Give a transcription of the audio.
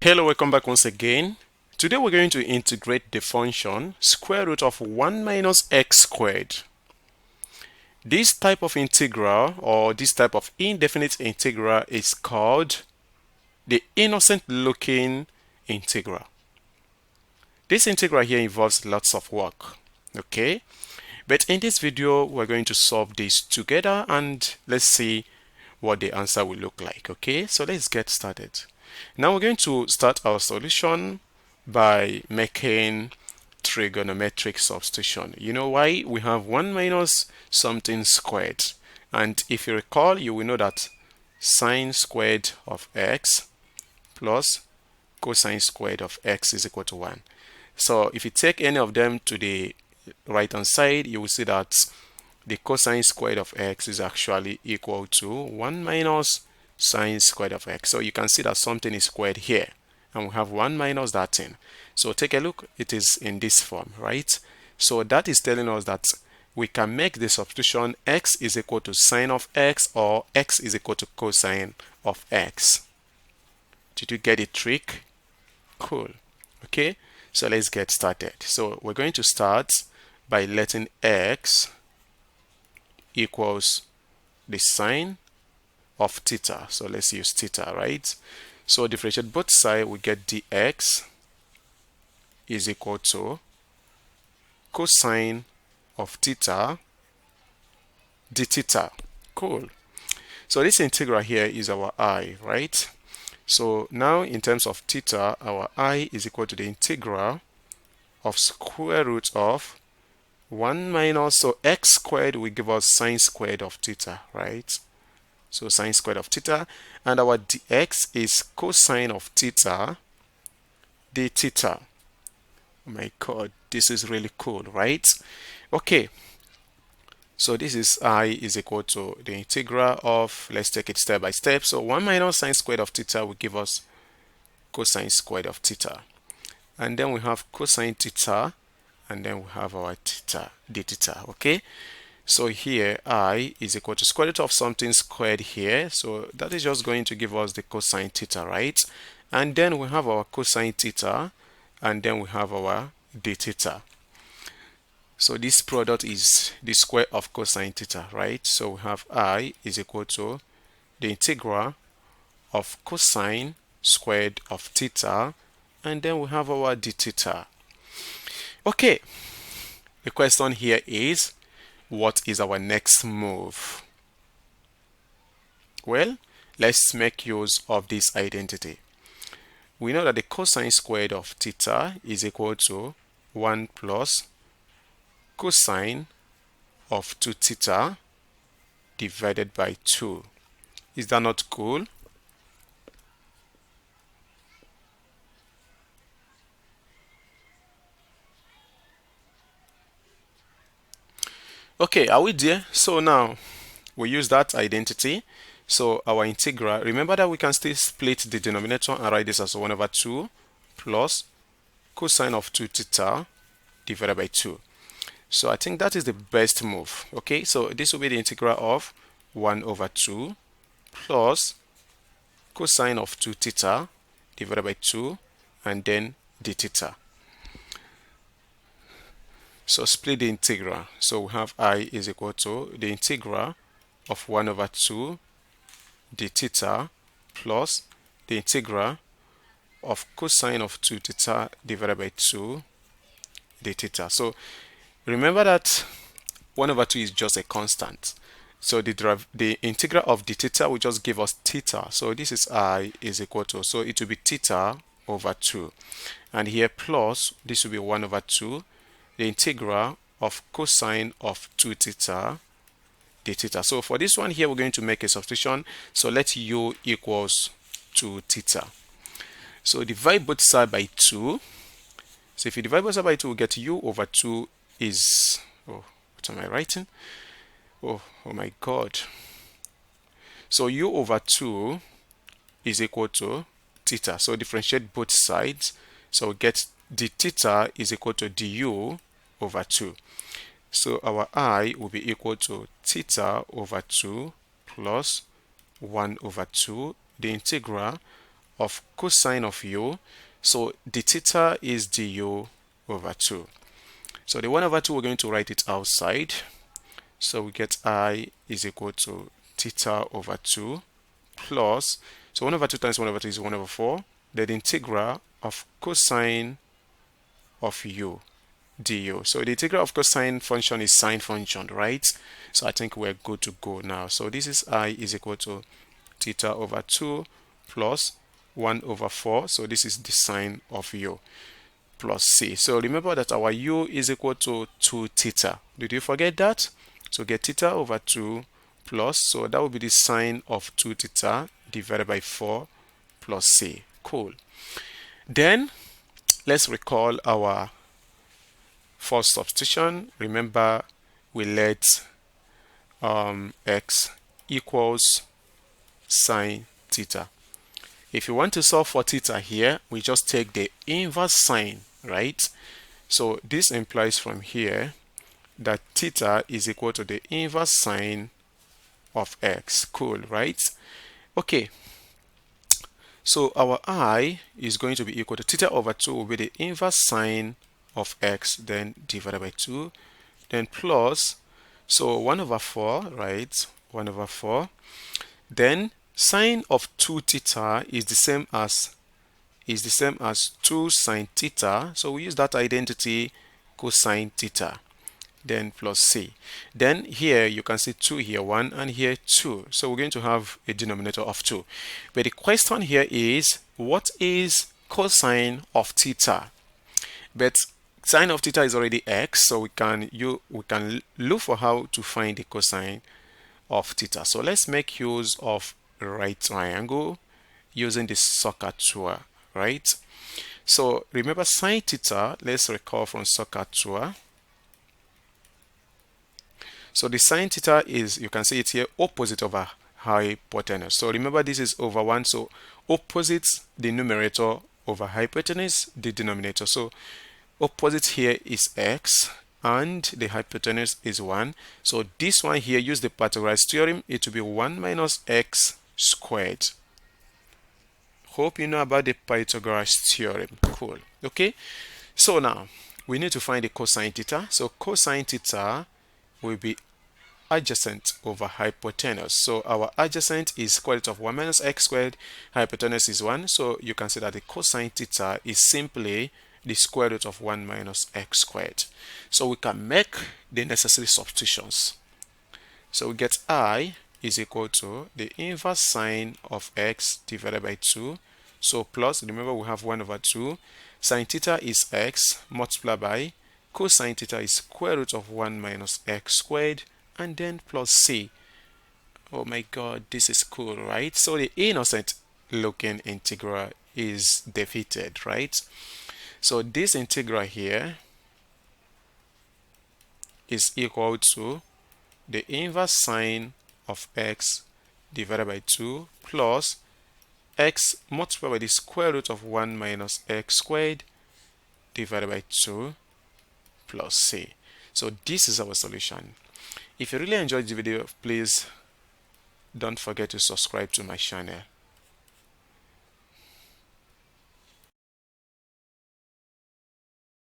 Hello, welcome back once again. Today we're going to integrate the function square root of 1 minus x squared. This type of integral or this type of indefinite integral is called the innocent looking integral. This integral here involves lots of work, okay? But in this video we're going to solve this together and let's see what the answer will look like, okay? So let's get started. Now we're going to start our solution by making trigonometric substitution. You know why? We have 1 minus something squared, and if you recall, you will know that sine squared of x plus cosine squared of x is equal to 1. So if you take any of them to the right hand side, you will see that the cosine squared of x is actually equal to 1 minus sine squared of x. So you can see that something is squared here and we have 1 minus that thing. So take a look, it is in this form, right? So that is telling us that we can make the substitution x is equal to sine of x or x is equal to cosine of x. Did you get the trick? Cool. Okay, so let's get started. So we're going to start by letting x equals the sine of theta. So let's use theta, right? So differentiate both sides, we get dx is equal to cosine of theta d theta. Cool. So this integral here is our I, right? So now in terms of theta, our I is equal to the integral of square root of 1 minus, so x squared will give us sine squared of theta, right? So sine squared of theta, and our dx is cosine of theta d theta. Oh my god, this is really cool, right? Okay, so this is I is equal to the integral of, let's take it step by step. So 1 minus sine squared of theta will give us cosine squared of theta, and then we have cosine theta, and then we have our theta d theta. Okay, so here I is equal to square root of something squared here, so that is just going to give us the cosine theta, right? And then we have our cosine theta, and then we have our d theta. So this product is the square of cosine theta, right? So we have I is equal to the integral of cosine squared of theta, and then we have our d theta. Okay, the question here is, what is our next move? Well, let's make use of this identity. We know that the cosine squared of theta is equal to 1 plus cosine of 2 theta divided by 2. Is that not cool? Okay, are we there? So now we use that identity. So our integral, remember that we can still split the denominator and write this as 1 over 2 plus cosine of 2 theta divided by 2. So I think that is the best move. Okay, so this will be the integral of 1 over 2 plus cosine of 2 theta divided by 2 and then d theta. So split the integral. So we have I is equal to the integral of 1 over 2 d theta plus the integral of cosine of 2 theta divided by 2 d theta. So remember that 1 over 2 is just a constant. So the integral of d theta will just give us theta. So this is I is equal to, so it will be theta over 2. And here plus, this will be 1 over 2, the integral of cosine of 2 theta d theta. So for this one here, we're going to make a substitution. So let u equals 2 theta. So divide both sides by 2. So if you divide both sides by 2, we get u over 2 is, oh, what am I writing? Oh my god. So u over 2 is equal to theta. So differentiate both sides. So we get d theta is equal to du over 2. So our I will be equal to theta over 2 plus 1 over 2, the integral of cosine of u. So the theta is du over 2. So the 1 over 2, we're going to write it outside. So we get I is equal to theta over 2 plus, so 1 over 2 times 1 over 2 is 1 over 4. Then the integral of cosine of u du. So the integral of cosine function is sine function, right? So I think we're good to go now. So this is I is equal to theta over 2 plus 1 over 4. So this is the sine of u plus c. So remember that our u is equal to 2 theta. Did you forget that? So get theta over 2 plus, so that will be the sine of 2 theta divided by 4 plus c. Cool. Then let's recall our first substitution. Remember, we let x equals sine theta. If you want to solve for theta here, we just take the inverse sine, right? So this implies from here that theta is equal to the inverse sine of x. Cool, right? Okay. So our I is going to be equal to theta over 2 will be the inverse sine of x, then divided by 2, then plus, so 1 over 4, right? 1 over 4. Then sine of 2 theta is the same as 2 sine theta. So we use that identity cosine theta, then plus c. Then here you can see 2 here, 1, and here 2. So we're going to have a denominator of 2. But the question here is, what is cosine of theta? But sine of theta is already x, so we can look for how to find the cosine of theta. So let's make use of a right triangle using the soccer tour, right? So remember sine theta, let's recall from soccer tour. So the sine theta is, you can see it here, opposite over hypotenuse. So remember this is over 1, so opposite the numerator over hypotenuse, the denominator. So opposite here is x and the hypotenuse is 1. So this one here, use the Pythagoras theorem, it will be 1 minus x squared. Hope you know about the Pythagoras theorem. Cool. Okay, so now we need to find the cosine theta. So cosine theta will be adjacent over hypotenuse. So our adjacent is square root of 1 minus x squared, hypotenuse is 1. So you can see that the cosine theta is simply the square root of 1 minus x squared. So we can make the necessary substitutions. So we get I is equal to the inverse sine of x divided by 2. So plus, remember we have 1 over 2. Sine theta is x multiplied by cosine theta is square root of 1 minus x squared, and then plus c. Oh my god, this is cool, right? So the innocent looking integral is defeated, right? So this integral here is equal to the inverse sine of x divided by 2 plus x multiplied by the square root of 1 minus x squared divided by 2 plus c. So this is our solution. If you really enjoyed the video, please don't forget to subscribe to my channel.